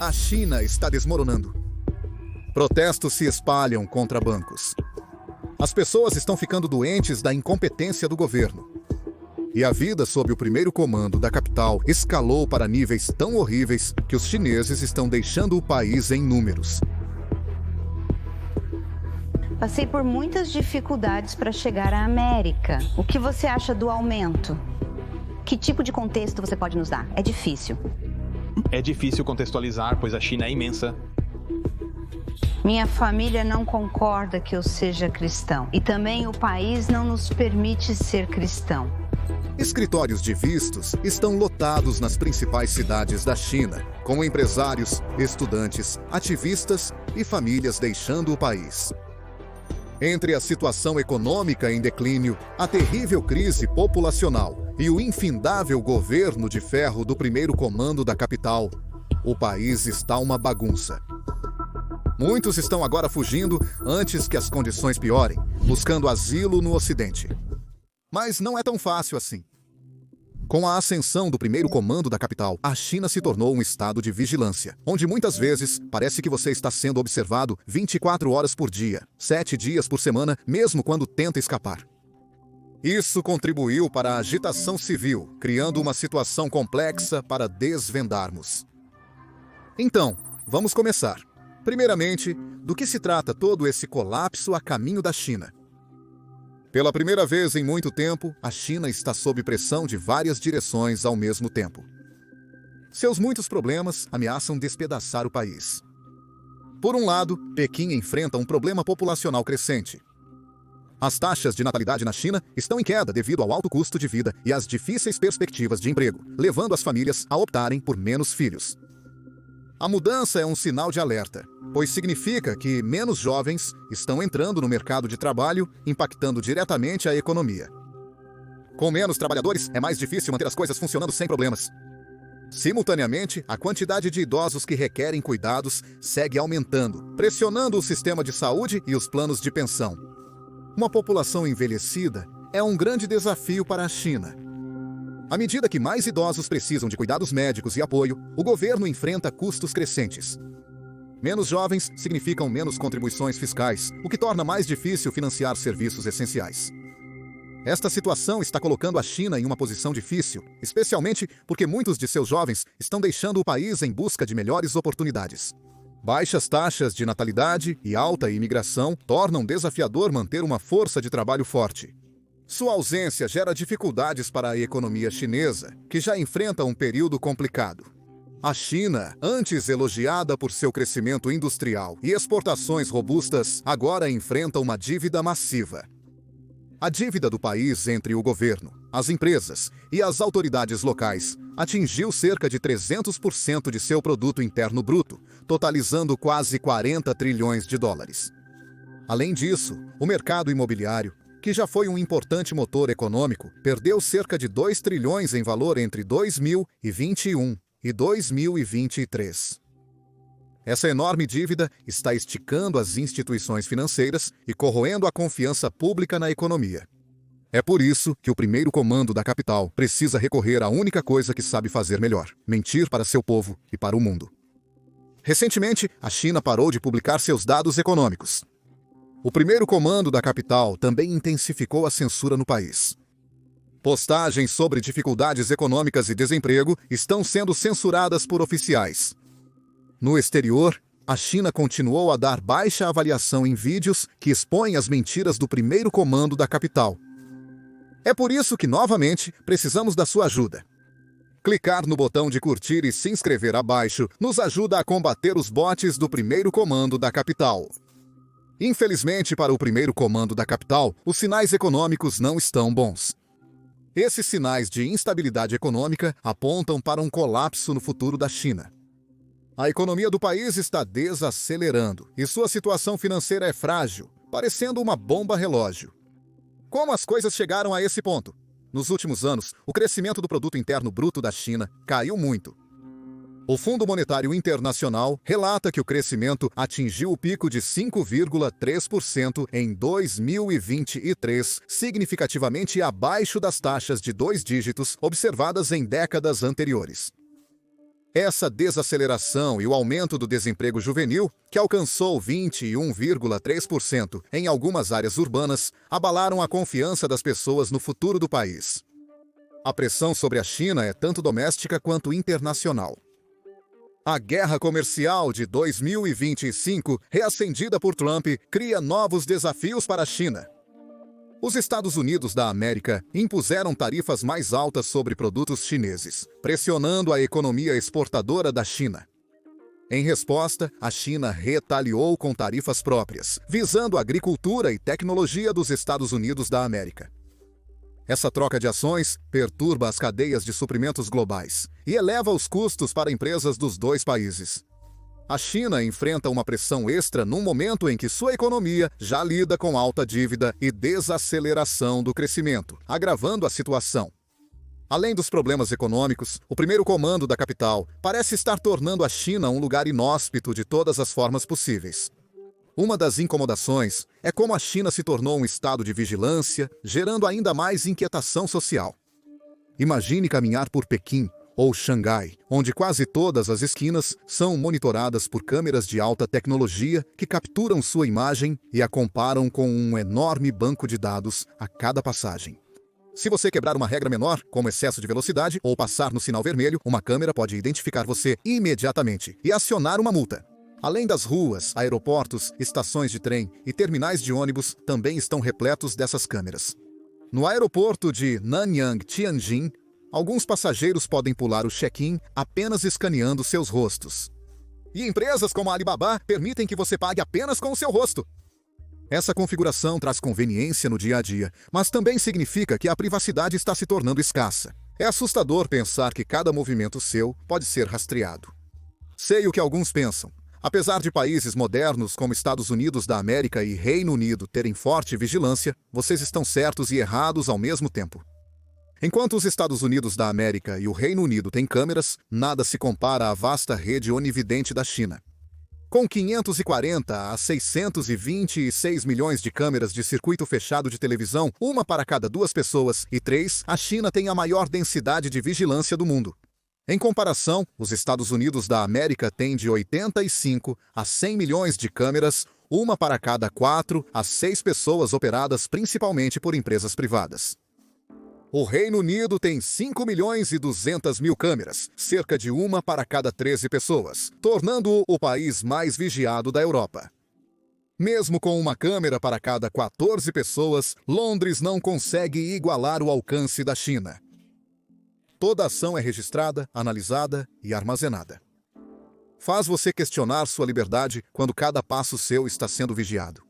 A China está desmoronando. Protestos se espalham contra bancos. As pessoas estão ficando doentes da incompetência do governo. E a vida sob o primeiro comando da capital escalou para níveis tão horríveis que os chineses estão deixando o país em números. Passei por muitas dificuldades para chegar à América. O que você acha do aumento? Que tipo de contexto você pode nos dar? É difícil. É difícil contextualizar, pois a China é imensa. Minha família não concorda que eu seja cristão. E também o país não nos permite ser cristão. Escritórios de vistos estão lotados nas principais cidades da China, com empresários, estudantes, ativistas e famílias deixando o país. Entre a situação econômica em declínio, a terrível crise populacional e o infindável governo de ferro do primeiro comando da capital, o país está uma bagunça. Muitos estão agora fugindo antes que as condições piorem, buscando asilo no Ocidente. Mas não é tão fácil assim. Com a ascensão do primeiro comando da capital, a China se tornou um estado de vigilância, onde muitas vezes parece que você está sendo observado 24 horas por dia, 7 dias por semana, mesmo quando tenta escapar. Isso contribuiu para a agitação civil, criando uma situação complexa para desvendarmos. Então, vamos começar. Primeiramente, do que se trata todo esse colapso a caminho da China? Pela primeira vez em muito tempo, a China está sob pressão de várias direções ao mesmo tempo. Seus muitos problemas ameaçam despedaçar o país. Por um lado, Pequim enfrenta um problema populacional crescente. As taxas de natalidade na China estão em queda devido ao alto custo de vida e às difíceis perspectivas de emprego, levando as famílias a optarem por menos filhos. A mudança é um sinal de alerta, pois significa que menos jovens estão entrando no mercado de trabalho, impactando diretamente a economia. Com menos trabalhadores, é mais difícil manter as coisas funcionando sem problemas. Simultaneamente, a quantidade de idosos que requerem cuidados segue aumentando, pressionando o sistema de saúde e os planos de pensão. Uma população envelhecida é um grande desafio para a China. À medida que mais idosos precisam de cuidados médicos e apoio, o governo enfrenta custos crescentes. Menos jovens significam menos contribuições fiscais, o que torna mais difícil financiar serviços essenciais. Esta situação está colocando a China em uma posição difícil, especialmente porque muitos de seus jovens estão deixando o país em busca de melhores oportunidades. Baixas taxas de natalidade e alta imigração tornam desafiador manter uma força de trabalho forte. Sua ausência gera dificuldades para a economia chinesa, que já enfrenta um período complicado. A China, antes elogiada por seu crescimento industrial e exportações robustas, agora enfrenta uma dívida massiva. A dívida do país entre o governo, as empresas e as autoridades locais atingiu cerca de 300% de seu produto interno bruto, totalizando quase 40 trilhões de dólares. Além disso, o mercado imobiliário, que já foi um importante motor econômico, perdeu cerca de 2 trilhões em valor entre 2021 e 2023. Essa enorme dívida está esticando as instituições financeiras e corroendo a confiança pública na economia. É por isso que o primeiro comando da capital precisa recorrer à única coisa que sabe fazer melhor: mentir para seu povo e para o mundo. Recentemente, a China parou de publicar seus dados econômicos. O primeiro comando da capital também intensificou a censura no país. Postagens sobre dificuldades econômicas e desemprego estão sendo censuradas por oficiais. No exterior, a China continuou a dar baixa avaliação em vídeos que expõem as mentiras do primeiro comando da capital. É por isso que, novamente, precisamos da sua ajuda. Clicar no botão de curtir e se inscrever abaixo nos ajuda a combater os bots do primeiro comando da capital. Infelizmente, para o primeiro comando da capital, os sinais econômicos não estão bons. Esses sinais de instabilidade econômica apontam para um colapso no futuro da China. A economia do país está desacelerando e sua situação financeira é frágil, parecendo uma bomba relógio. Como as coisas chegaram a esse ponto? Nos últimos anos, o crescimento do produto interno bruto da China caiu muito. O Fundo Monetário Internacional relata que o crescimento atingiu o pico de 5,3% em 2023, significativamente abaixo das taxas de 2 dígitos observadas em décadas anteriores. Essa desaceleração e o aumento do desemprego juvenil, que alcançou 21,3% em algumas áreas urbanas, abalaram a confiança das pessoas no futuro do país. A pressão sobre a China é tanto doméstica quanto internacional. A guerra comercial de 2025, reacendida por Trump, cria novos desafios para a China. Os Estados Unidos da América impuseram tarifas mais altas sobre produtos chineses, pressionando a economia exportadora da China. Em resposta, a China retaliou com tarifas próprias, visando a agricultura e tecnologia dos Estados Unidos da América. Essa troca de ações perturba as cadeias de suprimentos globais e eleva os custos para empresas dos dois países. A China enfrenta uma pressão extra num momento em que sua economia já lida com alta dívida e desaceleração do crescimento, agravando a situação. Além dos problemas econômicos, o primeiro comando da capital parece estar tornando a China um lugar inóspito de todas as formas possíveis. Uma das incomodações é como a China se tornou um estado de vigilância, gerando ainda mais inquietação social. Imagine caminhar por Pequim ou Xangai, onde quase todas as esquinas são monitoradas por câmeras de alta tecnologia que capturam sua imagem e a comparam com um enorme banco de dados a cada passagem. Se você quebrar uma regra menor, como excesso de velocidade ou passar no sinal vermelho, uma câmera pode identificar você imediatamente e acionar uma multa. Além das ruas, aeroportos, estações de trem e terminais de ônibus também estão repletos dessas câmeras. No aeroporto de Nanyang, Tianjin, alguns passageiros podem pular o check-in apenas escaneando seus rostos. E empresas como a Alibaba permitem que você pague apenas com o seu rosto. Essa configuração traz conveniência no dia a dia, mas também significa que a privacidade está se tornando escassa. É assustador pensar que cada movimento seu pode ser rastreado. Sei o que alguns pensam. Apesar de países modernos como Estados Unidos da América e Reino Unido terem forte vigilância, vocês estão certos e errados ao mesmo tempo. Enquanto os Estados Unidos da América e o Reino Unido têm câmeras, nada se compara à vasta rede onividente da China. Com 540 a 626 milhões de câmeras de circuito fechado de televisão, uma para cada 2 pessoas, e 3, a China tem a maior densidade de vigilância do mundo. Em comparação, os Estados Unidos da América têm de 85 a 100 milhões de câmeras, uma para cada 4 a 6 pessoas operadas principalmente por empresas privadas. O Reino Unido tem 5 milhões e 200 mil câmeras, cerca de uma para cada 13 pessoas, tornando-o o país mais vigiado da Europa. Mesmo com uma câmera para cada 14 pessoas, Londres não consegue igualar o alcance da China. Toda ação é registrada, analisada e armazenada. Faz você questionar sua liberdade quando cada passo seu está sendo vigiado.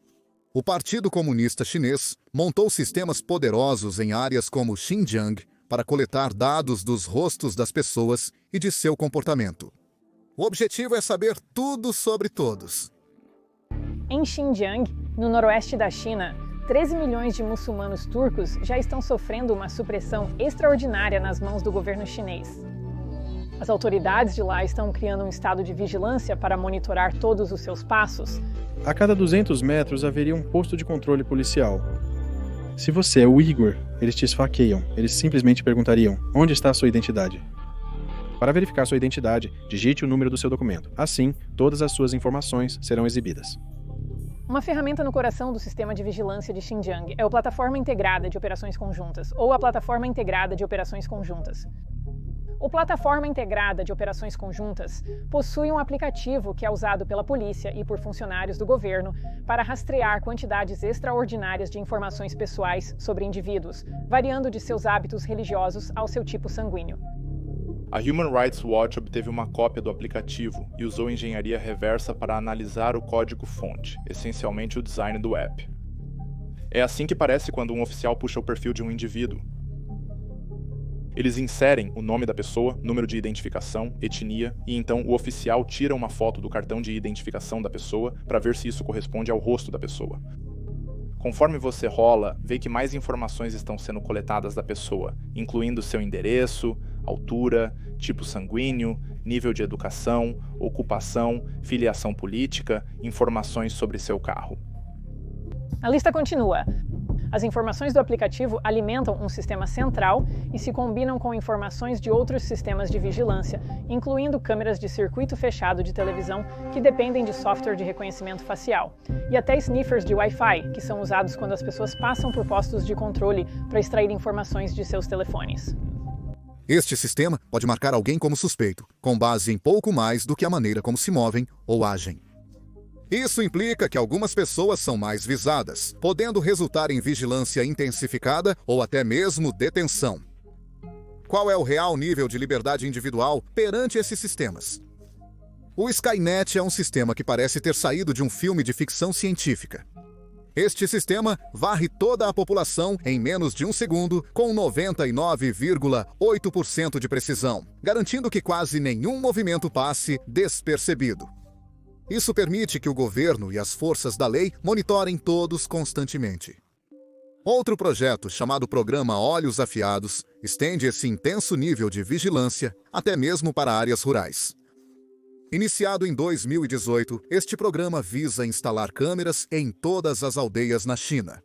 O Partido Comunista Chinês montou sistemas poderosos em áreas como Xinjiang para coletar dados dos rostos das pessoas e de seu comportamento. O objetivo é saber tudo sobre todos. Em Xinjiang, no noroeste da China, 13 milhões de muçulmanos turcos já estão sofrendo uma supressão extraordinária nas mãos do governo chinês. As autoridades de lá estão criando um estado de vigilância para monitorar todos os seus passos. A cada 200 metros haveria um posto de controle policial. Se você é uigur, eles te esfaqueiam. Eles simplesmente perguntariam: onde está a sua identidade? Para verificar sua identidade, digite o número do seu documento. Assim, todas as suas informações serão exibidas. Uma ferramenta no coração do sistema de vigilância de Xinjiang é a Plataforma Integrada de Operações Conjuntas, ou a Plataforma Integrada de Operações Conjuntas. O Plataforma Integrada de Operações Conjuntas possui um aplicativo que é usado pela polícia e por funcionários do governo para rastrear quantidades extraordinárias de informações pessoais sobre indivíduos, variando de seus hábitos religiosos ao seu tipo sanguíneo. A Human Rights Watch obteve uma cópia do aplicativo e usou engenharia reversa para analisar o código-fonte, essencialmente o design do app. É assim que parece quando um oficial puxa o perfil de um indivíduo. Eles inserem o nome da pessoa, número de identificação, etnia, e então o oficial tira uma foto do cartão de identificação da pessoa para ver se isso corresponde ao rosto da pessoa. Conforme você rola, vê que mais informações estão sendo coletadas da pessoa, incluindo seu endereço, altura, tipo sanguíneo, nível de educação, ocupação, filiação política, informações sobre seu carro. A lista continua. As informações do aplicativo alimentam um sistema central e se combinam com informações de outros sistemas de vigilância, incluindo câmeras de circuito fechado de televisão que dependem de software de reconhecimento facial, e até sniffers de Wi-Fi, que são usados quando as pessoas passam por postos de controle para extrair informações de seus telefones. Este sistema pode marcar alguém como suspeito, com base em pouco mais do que a maneira como se movem ou agem. Isso implica que algumas pessoas são mais visadas, podendo resultar em vigilância intensificada ou até mesmo detenção. Qual é o real nível de liberdade individual perante esses sistemas? O Skynet é um sistema que parece ter saído de um filme de ficção científica. Este sistema varre toda a população em menos de um segundo, com 99,8% de precisão, garantindo que quase nenhum movimento passe despercebido. Isso permite que o governo e as forças da lei monitorem todos constantemente. Outro projeto, chamado Programa Olhos Afiados, estende esse intenso nível de vigilância até mesmo para áreas rurais. Iniciado em 2018, este programa visa instalar câmeras em todas as aldeias na China.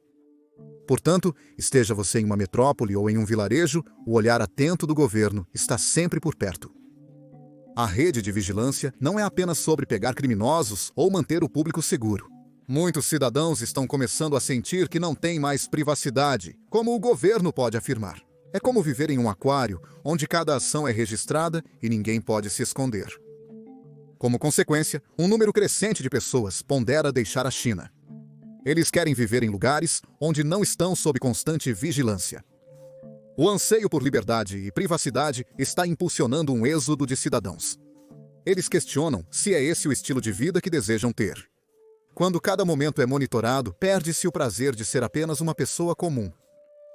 Portanto, esteja você em uma metrópole ou em um vilarejo, o olhar atento do governo está sempre por perto. A rede de vigilância não é apenas sobre pegar criminosos ou manter o público seguro. Muitos cidadãos estão começando a sentir que não têm mais privacidade, como o governo pode afirmar. É como viver em um aquário, onde cada ação é registrada e ninguém pode se esconder. Como consequência, um número crescente de pessoas pondera deixar a China. Eles querem viver em lugares onde não estão sob constante vigilância. O anseio por liberdade e privacidade está impulsionando um êxodo de cidadãos. Eles questionam se é esse o estilo de vida que desejam ter. Quando cada momento é monitorado, perde-se o prazer de ser apenas uma pessoa comum.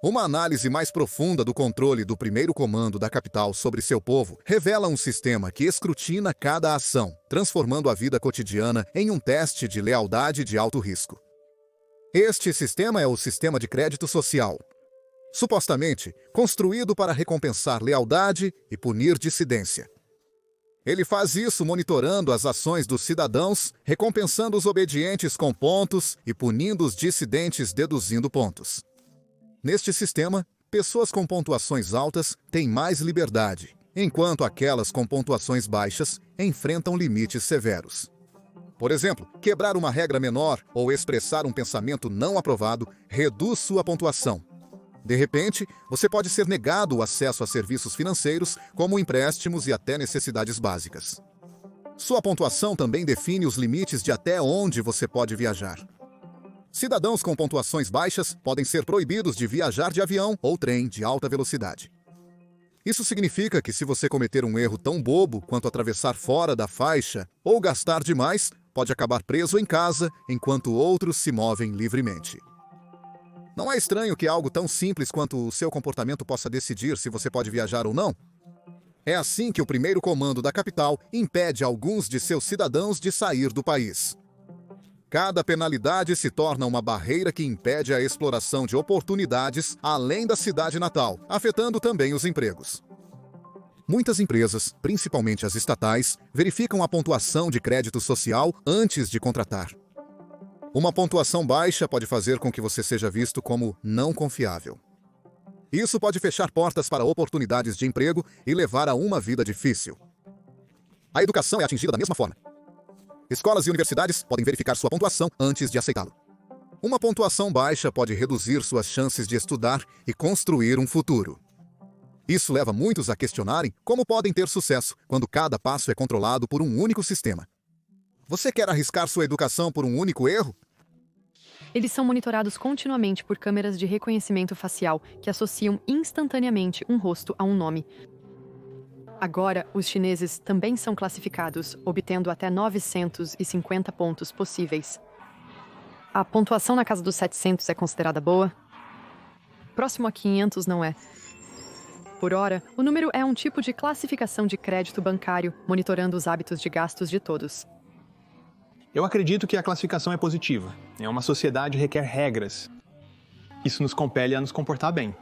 Uma análise mais profunda do controle do primeiro comando da capital sobre seu povo revela um sistema que escrutina cada ação, transformando a vida cotidiana em um teste de lealdade de alto risco. Este sistema é o sistema de crédito social. Supostamente construído para recompensar lealdade e punir dissidência. Ele faz isso monitorando as ações dos cidadãos, recompensando os obedientes com pontos e punindo os dissidentes deduzindo pontos. Neste sistema, pessoas com pontuações altas têm mais liberdade, enquanto aquelas com pontuações baixas enfrentam limites severos. Por exemplo, quebrar uma regra menor ou expressar um pensamento não aprovado reduz sua pontuação. De repente, você pode ser negado o acesso a serviços financeiros, como empréstimos e até necessidades básicas. Sua pontuação também define os limites de até onde você pode viajar. Cidadãos com pontuações baixas podem ser proibidos de viajar de avião ou trem de alta velocidade. Isso significa que se você cometer um erro tão bobo quanto atravessar fora da faixa ou gastar demais, pode acabar preso em casa enquanto outros se movem livremente. Não é estranho que algo tão simples quanto o seu comportamento possa decidir se você pode viajar ou não? É assim que o primeiro comando da capital impede alguns de seus cidadãos de sair do país. Cada penalidade se torna uma barreira que impede a exploração de oportunidades além da cidade natal, afetando também os empregos. Muitas empresas, principalmente as estatais, verificam a pontuação de crédito social antes de contratar. Uma pontuação baixa pode fazer com que você seja visto como não confiável. Isso pode fechar portas para oportunidades de emprego e levar a uma vida difícil. A educação é atingida da mesma forma. Escolas e universidades podem verificar sua pontuação antes de aceitá-lo. Uma pontuação baixa pode reduzir suas chances de estudar e construir um futuro. Isso leva muitos a questionarem como podem ter sucesso quando cada passo é controlado por um único sistema. Você quer arriscar sua educação por um único erro? Eles são monitorados continuamente por câmeras de reconhecimento facial que associam instantaneamente um rosto a um nome. Agora, os chineses também são classificados, obtendo até 950 pontos possíveis. A pontuação na casa dos 700 é considerada boa? Próximo a 500 não é. Por hora, o número é um tipo de classificação de crédito bancário, monitorando os hábitos de gastos de todos. Eu acredito que a classificação é positiva. Uma sociedade requer regras. Isso nos compele a nos comportar bem.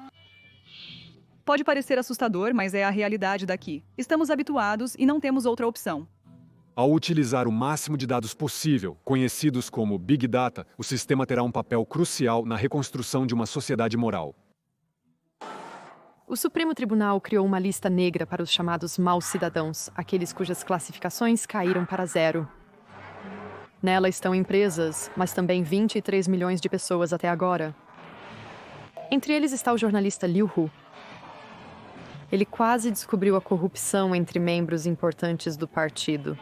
Pode parecer assustador, mas é a realidade daqui. Estamos habituados e não temos outra opção. Ao utilizar o máximo de dados possível, conhecidos como Big Data, o sistema terá um papel crucial na reconstrução de uma sociedade moral. O Supremo Tribunal criou uma lista negra para os chamados maus cidadãos, aqueles cujas classificações caíram para 0. Nela estão empresas, mas também 23 milhões de pessoas até agora. Entre eles está o jornalista Liu Hu. Ele quase descobriu a corrupção entre membros importantes do partido.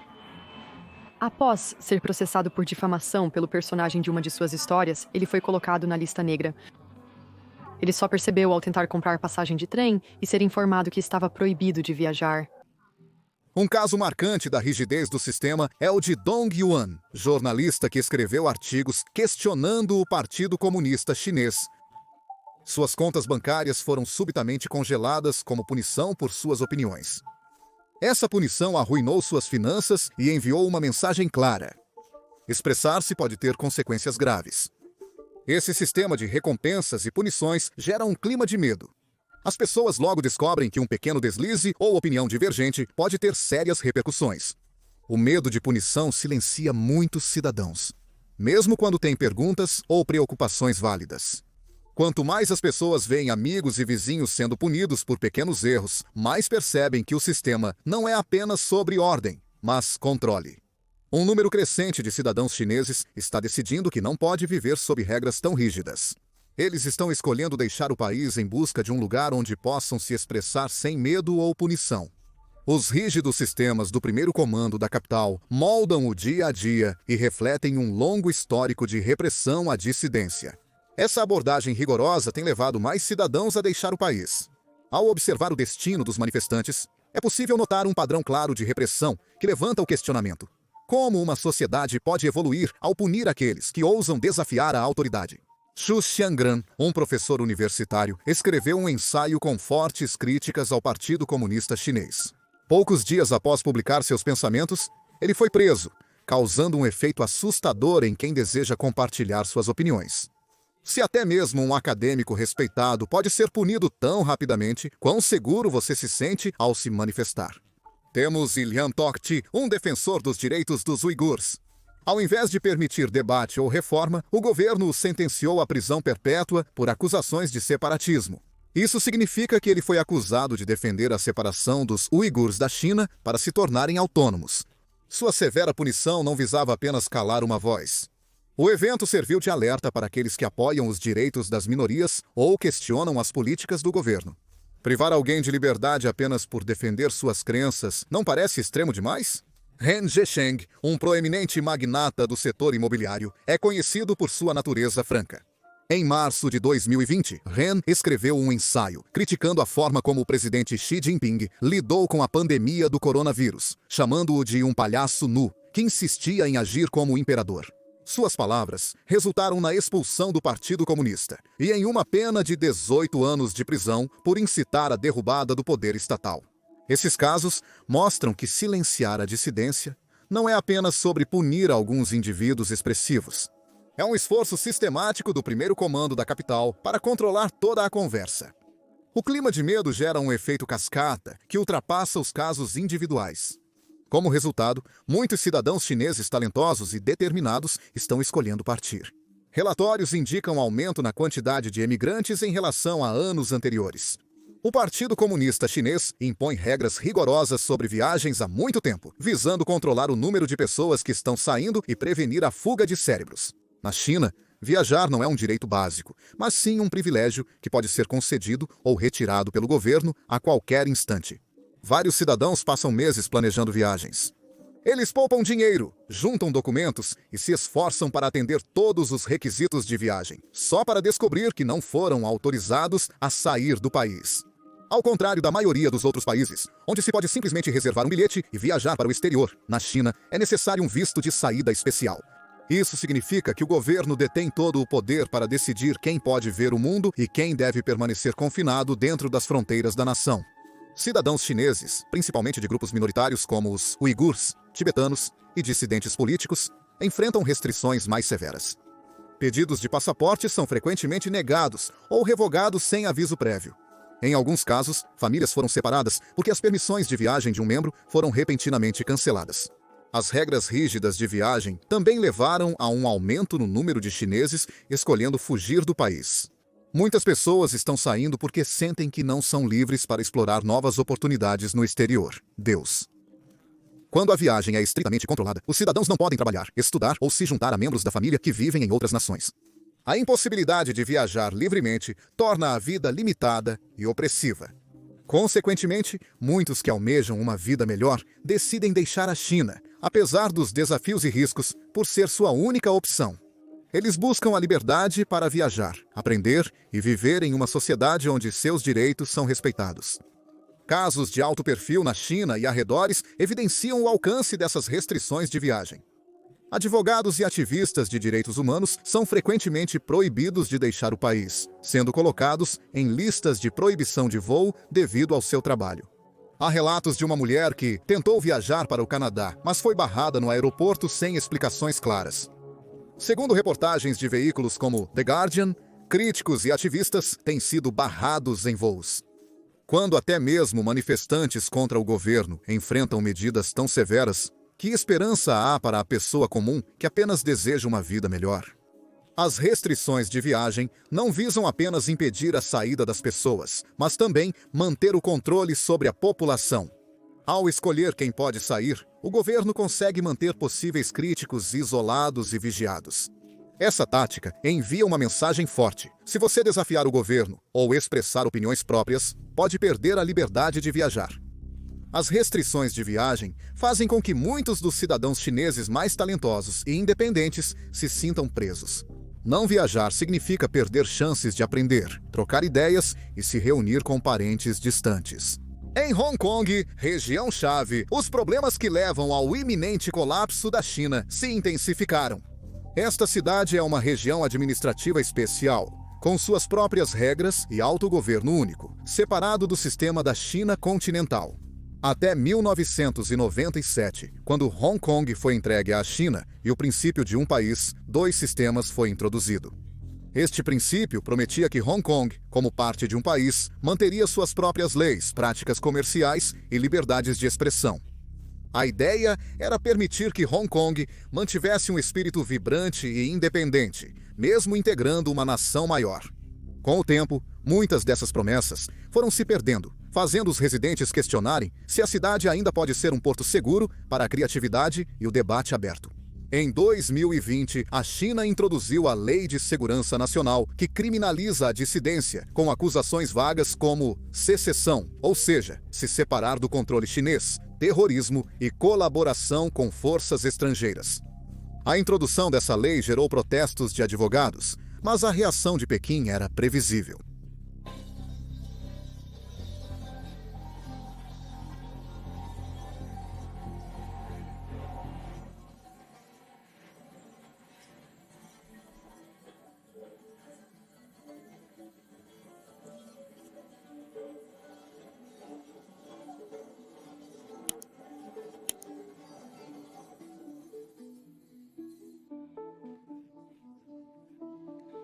Após ser processado por difamação pelo personagem de uma de suas histórias, ele foi colocado na lista negra. Ele só percebeu ao tentar comprar passagem de trem e ser informado que estava proibido de viajar. Um caso marcante da rigidez do sistema é o de Dong Yuan, jornalista que escreveu artigos questionando o Partido Comunista Chinês. Suas contas bancárias foram subitamente congeladas como punição por suas opiniões. Essa punição arruinou suas finanças e enviou uma mensagem clara: expressar-se pode ter consequências graves. Esse sistema de recompensas e punições gera um clima de medo. As pessoas logo descobrem que um pequeno deslize ou opinião divergente pode ter sérias repercussões. O medo de punição silencia muitos cidadãos, mesmo quando têm perguntas ou preocupações válidas. Quanto mais as pessoas veem amigos e vizinhos sendo punidos por pequenos erros, mais percebem que o sistema não é apenas sobre ordem, mas controle. Um número crescente de cidadãos chineses está decidindo que não pode viver sob regras tão rígidas. Eles estão escolhendo deixar o país em busca de um lugar onde possam se expressar sem medo ou punição. Os rígidos sistemas do primeiro comando da capital moldam o dia a dia e refletem um longo histórico de repressão à dissidência. Essa abordagem rigorosa tem levado mais cidadãos a deixar o país. Ao observar o destino dos manifestantes, é possível notar um padrão claro de repressão que levanta o questionamento: como uma sociedade pode evoluir ao punir aqueles que ousam desafiar a autoridade? Xu Xiangran, um professor universitário, escreveu um ensaio com fortes críticas ao Partido Comunista Chinês. Poucos dias após publicar seus pensamentos, ele foi preso, causando um efeito assustador em quem deseja compartilhar suas opiniões. Se até mesmo um acadêmico respeitado pode ser punido tão rapidamente, quão seguro você se sente ao se manifestar? Temos Ilhan Toqi, um defensor dos direitos dos uigures. Ao invés de permitir debate ou reforma, o governo o sentenciou à prisão perpétua por acusações de separatismo. Isso significa que ele foi acusado de defender a separação dos uigures da China para se tornarem autônomos. Sua severa punição não visava apenas calar uma voz. O evento serviu de alerta para aqueles que apoiam os direitos das minorias ou questionam as políticas do governo. Privar alguém de liberdade apenas por defender suas crenças não parece extremo demais? Ren Zhesheng, um proeminente magnata do setor imobiliário, é conhecido por sua natureza franca. Em março de 2020, Ren escreveu um ensaio criticando a forma como o presidente Xi Jinping lidou com a pandemia do coronavírus, chamando-o de um palhaço nu, que insistia em agir como imperador. Suas palavras resultaram na expulsão do Partido Comunista e em uma pena de 18 anos de prisão por incitar a derrubada do poder estatal. Esses casos mostram que silenciar a dissidência não é apenas sobre punir alguns indivíduos expressivos. É um esforço sistemático do primeiro comando da capital para controlar toda a conversa. O clima de medo gera um efeito cascata que ultrapassa os casos individuais. Como resultado, muitos cidadãos chineses talentosos e determinados estão escolhendo partir. Relatórios indicam aumento na quantidade de emigrantes em relação a anos anteriores. O Partido Comunista Chinês impõe regras rigorosas sobre viagens há muito tempo, visando controlar o número de pessoas que estão saindo e prevenir a fuga de cérebros. Na China, viajar não é um direito básico, mas sim um privilégio que pode ser concedido ou retirado pelo governo a qualquer instante. Vários cidadãos passam meses planejando viagens. Eles poupam dinheiro, juntam documentos e se esforçam para atender todos os requisitos de viagem, só para descobrir que não foram autorizados a sair do país. Ao contrário da maioria dos outros países, onde se pode simplesmente reservar um bilhete e viajar para o exterior, na China é necessário um visto de saída especial. Isso significa que o governo detém todo o poder para decidir quem pode ver o mundo e quem deve permanecer confinado dentro das fronteiras da nação. Cidadãos chineses, principalmente de grupos minoritários como os uigures, tibetanos e dissidentes políticos, enfrentam restrições mais severas. Pedidos de passaporte são frequentemente negados ou revogados sem aviso prévio. Em alguns casos, famílias foram separadas porque as permissões de viagem de um membro foram repentinamente canceladas. As regras rígidas de viagem também levaram a um aumento no número de chineses escolhendo fugir do país. Muitas pessoas estão saindo porque sentem que não são livres para explorar novas oportunidades no exterior. Deus. Quando a viagem é estritamente controlada, os cidadãos não podem trabalhar, estudar ou se juntar a membros da família que vivem em outras nações. A impossibilidade de viajar livremente torna a vida limitada e opressiva. Consequentemente, muitos que almejam uma vida melhor decidem deixar a China, apesar dos desafios e riscos, por ser sua única opção. Eles buscam a liberdade para viajar, aprender e viver em uma sociedade onde seus direitos são respeitados. Casos de alto perfil na China e arredores evidenciam o alcance dessas restrições de viagem. Advogados e ativistas de direitos humanos são frequentemente proibidos de deixar o país, sendo colocados em listas de proibição de voo devido ao seu trabalho. Há relatos de uma mulher que tentou viajar para o Canadá, mas foi barrada no aeroporto sem explicações claras. Segundo reportagens de veículos como The Guardian, críticos e ativistas têm sido barrados em voos. Quando até mesmo manifestantes contra o governo enfrentam medidas tão severas, que esperança há para a pessoa comum que apenas deseja uma vida melhor? As restrições de viagem não visam apenas impedir a saída das pessoas, mas também manter o controle sobre a população. Ao escolher quem pode sair, o governo consegue manter possíveis críticos isolados e vigiados. Essa tática envia uma mensagem forte. Se você desafiar o governo ou expressar opiniões próprias, pode perder a liberdade de viajar. As restrições de viagem fazem com que muitos dos cidadãos chineses mais talentosos e independentes se sintam presos. Não viajar significa perder chances de aprender, trocar ideias e se reunir com parentes distantes. Em Hong Kong, região-chave, os problemas que levam ao iminente colapso da China se intensificaram. Esta cidade é uma região administrativa especial, com suas próprias regras e autogoverno único, separado do sistema da China continental. Até 1997, quando Hong Kong foi entregue à China e o princípio de um país, dois sistemas foi introduzido. Este princípio prometia que Hong Kong, como parte de um país, manteria suas próprias leis, práticas comerciais e liberdades de expressão. A ideia era permitir que Hong Kong mantivesse um espírito vibrante e independente, mesmo integrando uma nação maior. Com o tempo, muitas dessas promessas foram se perdendo, fazendo os residentes questionarem se a cidade ainda pode ser um porto seguro para a criatividade e o debate aberto. Em 2020, a China introduziu a Lei de Segurança Nacional, que criminaliza a dissidência, com acusações vagas como secessão, ou seja, se separar do controle chinês, terrorismo e colaboração com forças estrangeiras. A introdução dessa lei gerou protestos de advogados, mas a reação de Pequim era previsível.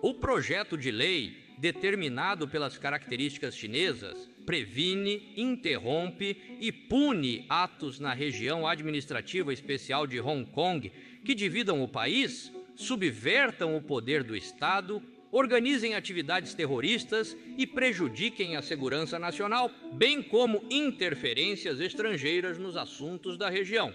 O projeto de lei, determinado pelas características chinesas, previne, interrompe e pune atos na região administrativa especial de Hong Kong que dividam o país, subvertam o poder do Estado, organizem atividades terroristas e prejudiquem a segurança nacional, bem como interferências estrangeiras nos assuntos da região.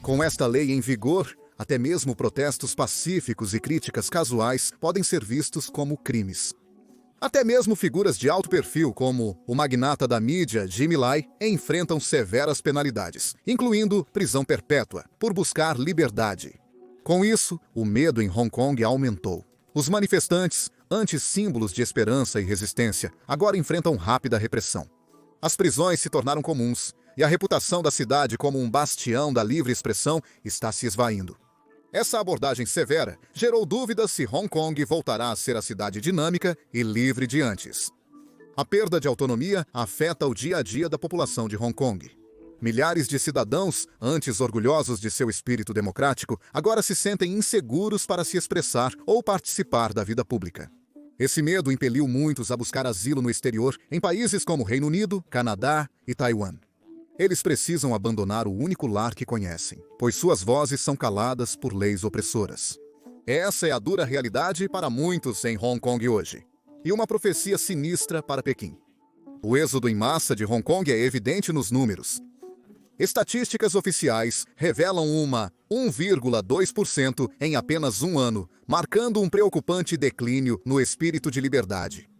Com esta lei em vigor, até mesmo protestos pacíficos e críticas casuais podem ser vistos como crimes. Até mesmo figuras de alto perfil, como o magnata da mídia Jimmy Lai, enfrentam severas penalidades, incluindo prisão perpétua, por buscar liberdade. Com isso, o medo em Hong Kong aumentou. Os manifestantes, antes símbolos de esperança e resistência, agora enfrentam rápida repressão. As prisões se tornaram comuns, e a reputação da cidade como um bastião da livre expressão está se esvaindo. Essa abordagem severa gerou dúvidas se Hong Kong voltará a ser a cidade dinâmica e livre de antes. A perda de autonomia afeta o dia a dia da população de Hong Kong. Milhares de cidadãos, antes orgulhosos de seu espírito democrático, agora se sentem inseguros para se expressar ou participar da vida pública. Esse medo impeliu muitos a buscar asilo no exterior, em países como Reino Unido, Canadá e Taiwan. Eles precisam abandonar o único lar que conhecem, pois suas vozes são caladas por leis opressoras. Essa é a dura realidade para muitos em Hong Kong hoje, e uma profecia sinistra para Pequim. O êxodo em massa de Hong Kong é evidente nos números. Estatísticas oficiais revelam uma 1,2% em apenas um ano, marcando um preocupante declínio no espírito de liberdade.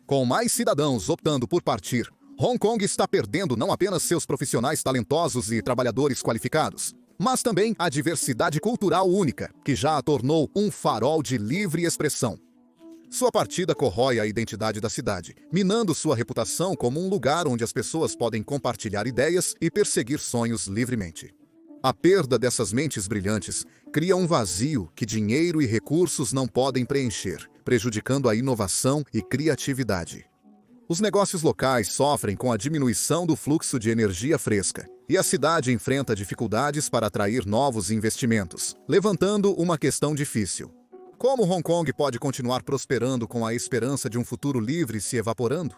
Com mais cidadãos optando por partir, Hong Kong está perdendo não apenas seus profissionais talentosos e trabalhadores qualificados, mas também a diversidade cultural única, que já a tornou um farol de livre expressão. Sua partida corrói a identidade da cidade, minando sua reputação como um lugar onde as pessoas podem compartilhar ideias e perseguir sonhos livremente. A perda dessas mentes brilhantes cria um vazio que dinheiro e recursos não podem preencher, prejudicando a inovação e criatividade. Os negócios locais sofrem com a diminuição do fluxo de energia fresca, e a cidade enfrenta dificuldades para atrair novos investimentos, levantando uma questão difícil. Como Hong Kong pode continuar prosperando com a esperança de um futuro livre se evaporando?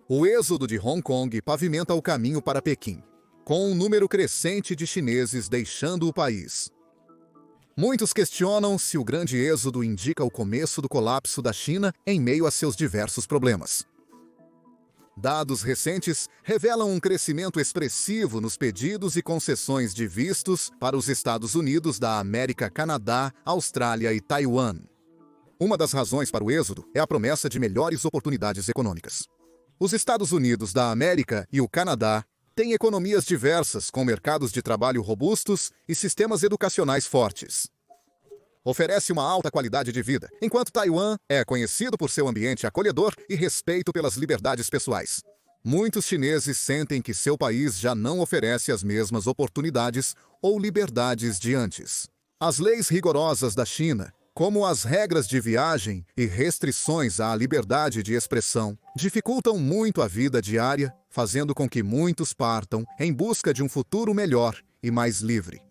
O êxodo de Hong Kong pavimenta o caminho para Pequim, com um número crescente de chineses deixando o país. Muitos questionam se o grande êxodo indica o começo do colapso da China em meio a seus diversos problemas. Dados recentes revelam um crescimento expressivo nos pedidos e concessões de vistos para os Estados Unidos da América, Canadá, Austrália e Taiwan. Uma das razões para o êxodo é a promessa de melhores oportunidades econômicas. Os Estados Unidos da América e o Canadá têm economias diversas, com mercados de trabalho robustos e sistemas educacionais fortes. Oferece uma alta qualidade de vida, enquanto Taiwan é conhecido por seu ambiente acolhedor e respeito pelas liberdades pessoais. Muitos chineses sentem que seu país já não oferece as mesmas oportunidades ou liberdades de antes. As leis rigorosas da China, como as regras de viagem e restrições à liberdade de expressão, dificultam muito a vida diária, fazendo com que muitos partam em busca de um futuro melhor e mais livre.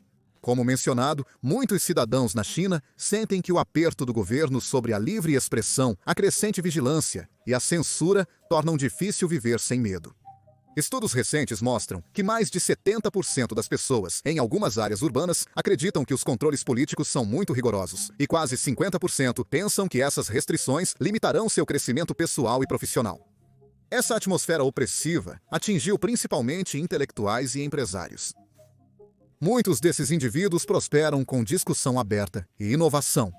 Como mencionado, muitos cidadãos na China sentem que o aperto do governo sobre a livre expressão, a crescente vigilância e a censura tornam difícil viver sem medo. Estudos recentes mostram que mais de 70% das pessoas em algumas áreas urbanas acreditam que os controles políticos são muito rigorosos e quase 50% pensam que essas restrições limitarão seu crescimento pessoal e profissional. Essa atmosfera opressiva atingiu principalmente intelectuais e empresários. Muitos desses indivíduos prosperam com discussão aberta e inovação.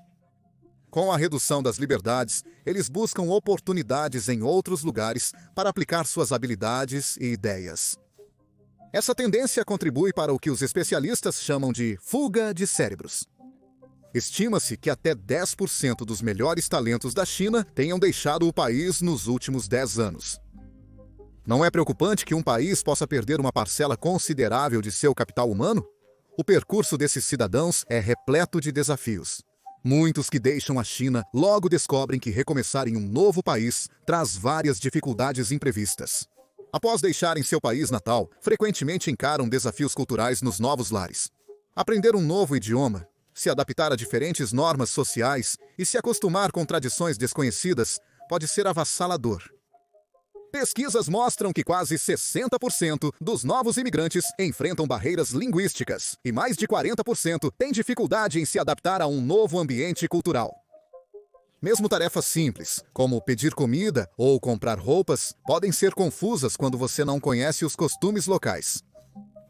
Com a redução das liberdades, eles buscam oportunidades em outros lugares para aplicar suas habilidades e ideias. Essa tendência contribui para o que os especialistas chamam de fuga de cérebros. Estima-se que até 10% dos melhores talentos da China tenham deixado o país nos últimos 10 anos. Não é preocupante que um país possa perder uma parcela considerável de seu capital humano? O percurso desses cidadãos é repleto de desafios. Muitos que deixam a China logo descobrem que recomeçar em um novo país traz várias dificuldades imprevistas. Após deixarem seu país natal, frequentemente encaram desafios culturais nos novos lares. Aprender um novo idioma, se adaptar a diferentes normas sociais e se acostumar com tradições desconhecidas pode ser avassalador. Pesquisas mostram que quase 60% dos novos imigrantes enfrentam barreiras linguísticas e mais de 40% têm dificuldade em se adaptar a um novo ambiente cultural. Mesmo tarefas simples, como pedir comida ou comprar roupas, podem ser confusas quando você não conhece os costumes locais.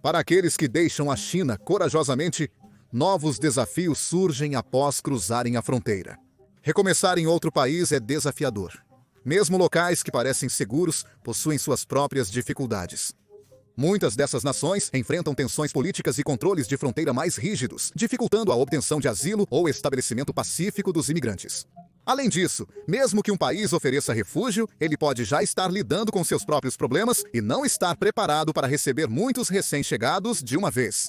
Para aqueles que deixam a China corajosamente, novos desafios surgem após cruzarem a fronteira. Recomeçar em outro país é desafiador. Mesmo locais que parecem seguros possuem suas próprias dificuldades. Muitas dessas nações enfrentam tensões políticas e controles de fronteira mais rígidos, dificultando a obtenção de asilo ou estabelecimento pacífico dos imigrantes. Além disso, mesmo que um país ofereça refúgio, ele pode já estar lidando com seus próprios problemas e não estar preparado para receber muitos recém-chegados de uma vez.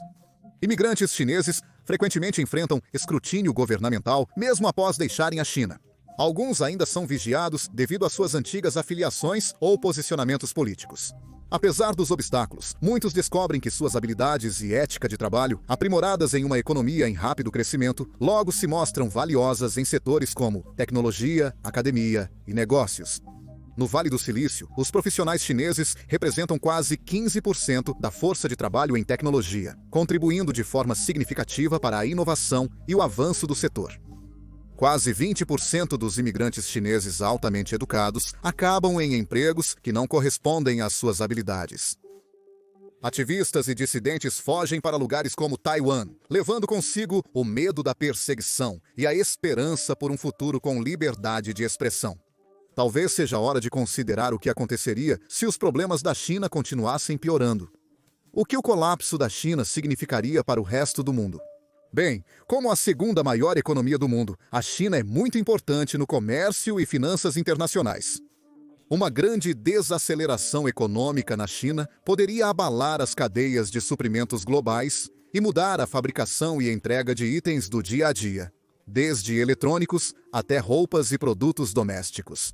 Imigrantes chineses frequentemente enfrentam escrutínio governamental mesmo após deixarem a China. Alguns ainda são vigiados devido às suas antigas afiliações ou posicionamentos políticos. Apesar dos obstáculos, muitos descobrem que suas habilidades e ética de trabalho, aprimoradas em uma economia em rápido crescimento, logo se mostram valiosas em setores como tecnologia, academia e negócios. No Vale do Silício, os profissionais chineses representam quase 15% da força de trabalho em tecnologia, contribuindo de forma significativa para a inovação e o avanço do setor. Quase 20% dos imigrantes chineses altamente educados acabam em empregos que não correspondem às suas habilidades. Ativistas e dissidentes fogem para lugares como Taiwan, levando consigo o medo da perseguição e a esperança por um futuro com liberdade de expressão. Talvez seja hora de considerar o que aconteceria se os problemas da China continuassem piorando. O que o colapso da China significaria para o resto do mundo? Bem, como a segunda maior economia do mundo, a China é muito importante no comércio e finanças internacionais. Uma grande desaceleração econômica na China poderia abalar as cadeias de suprimentos globais e mudar a fabricação e entrega de itens do dia a dia, desde eletrônicos até roupas e produtos domésticos.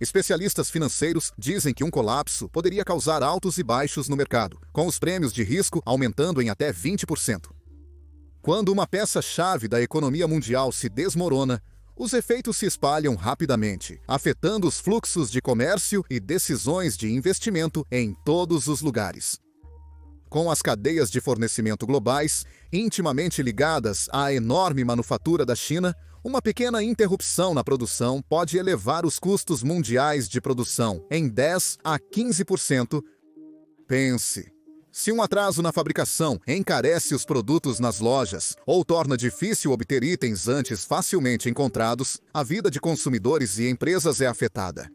Especialistas financeiros dizem que um colapso poderia causar altos e baixos no mercado, com os prêmios de risco aumentando em até 20%. Quando uma peça-chave da economia mundial se desmorona, os efeitos se espalham rapidamente, afetando os fluxos de comércio e decisões de investimento em todos os lugares. Com as cadeias de fornecimento globais intimamente ligadas à enorme manufatura da China, uma pequena interrupção na produção pode elevar os custos mundiais de produção em 10 a 15%. Pense, se um atraso na fabricação encarece os produtos nas lojas ou torna difícil obter itens antes facilmente encontrados, a vida de consumidores e empresas é afetada.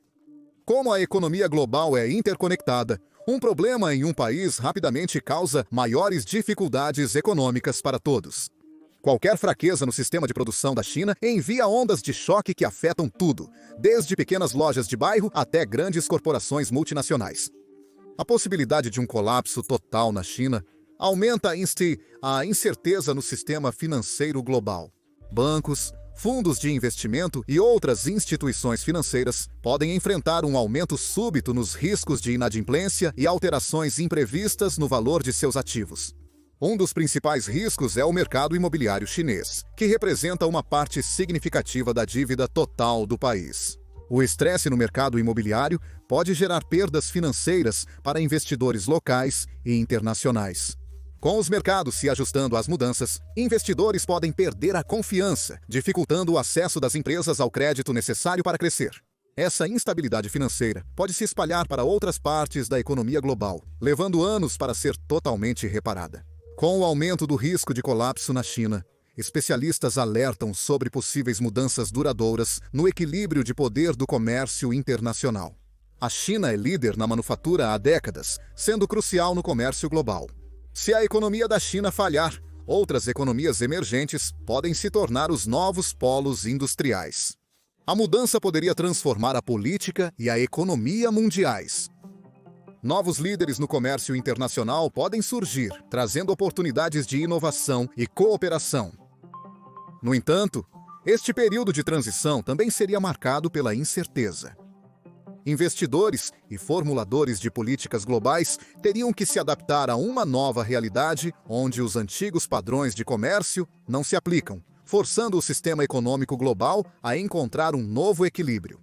Como a economia global é interconectada, um problema em um país rapidamente causa maiores dificuldades econômicas para todos. Qualquer fraqueza no sistema de produção da China envia ondas de choque que afetam tudo, desde pequenas lojas de bairro até grandes corporações multinacionais. A possibilidade de um colapso total na China aumenta a incerteza no sistema financeiro global. Bancos, fundos de investimento e outras instituições financeiras podem enfrentar um aumento súbito nos riscos de inadimplência e alterações imprevistas no valor de seus ativos. Um dos principais riscos é o mercado imobiliário chinês, que representa uma parte significativa da dívida total do país. O estresse no mercado imobiliário pode gerar perdas financeiras para investidores locais e internacionais. Com os mercados se ajustando às mudanças, investidores podem perder a confiança, dificultando o acesso das empresas ao crédito necessário para crescer. Essa instabilidade financeira pode se espalhar para outras partes da economia global, levando anos para ser totalmente reparada. Com o aumento do risco de colapso na China, especialistas alertam sobre possíveis mudanças duradouras no equilíbrio de poder do comércio internacional. A China é líder na manufatura há décadas, sendo crucial no comércio global. Se a economia da China falhar, outras economias emergentes podem se tornar os novos polos industriais. A mudança poderia transformar a política e a economia mundiais. Novos líderes no comércio internacional podem surgir, trazendo oportunidades de inovação e cooperação. No entanto, este período de transição também seria marcado pela incerteza. Investidores e formuladores de políticas globais teriam que se adaptar a uma nova realidade onde os antigos padrões de comércio não se aplicam, forçando o sistema econômico global a encontrar um novo equilíbrio.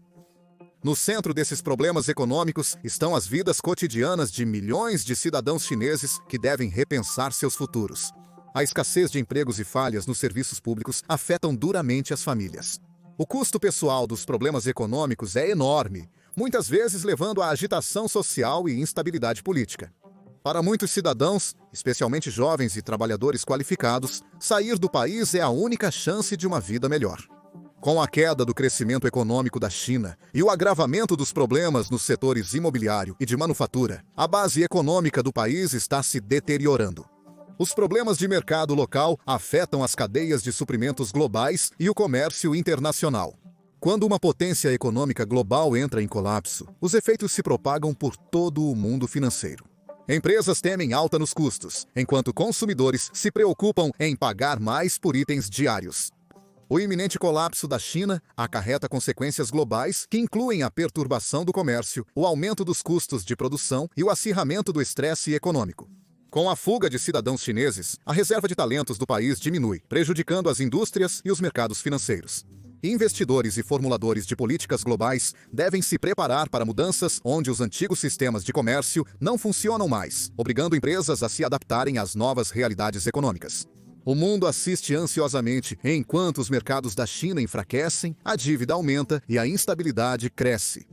No centro desses problemas econômicos estão as vidas cotidianas de milhões de cidadãos chineses que devem repensar seus futuros. A escassez de empregos e falhas nos serviços públicos afetam duramente as famílias. O custo pessoal dos problemas econômicos é enorme, muitas vezes levando à agitação social e instabilidade política. Para muitos cidadãos, especialmente jovens e trabalhadores qualificados, sair do país é a única chance de uma vida melhor. Com a queda do crescimento econômico da China e o agravamento dos problemas nos setores imobiliário e de manufatura, a base econômica do país está se deteriorando. Os problemas de mercado local afetam as cadeias de suprimentos globais e o comércio internacional. Quando uma potência econômica global entra em colapso, os efeitos se propagam por todo o mundo financeiro. Empresas temem alta nos custos, enquanto consumidores se preocupam em pagar mais por itens diários. O iminente colapso da China acarreta consequências globais que incluem a perturbação do comércio, o aumento dos custos de produção e o acirramento do estresse econômico. Com a fuga de cidadãos chineses, a reserva de talentos do país diminui, prejudicando as indústrias e os mercados financeiros. Investidores e formuladores de políticas globais devem se preparar para mudanças onde os antigos sistemas de comércio não funcionam mais, obrigando empresas a se adaptarem às novas realidades econômicas. O mundo assiste ansiosamente enquanto os mercados da China enfraquecem, a dívida aumenta e a instabilidade cresce.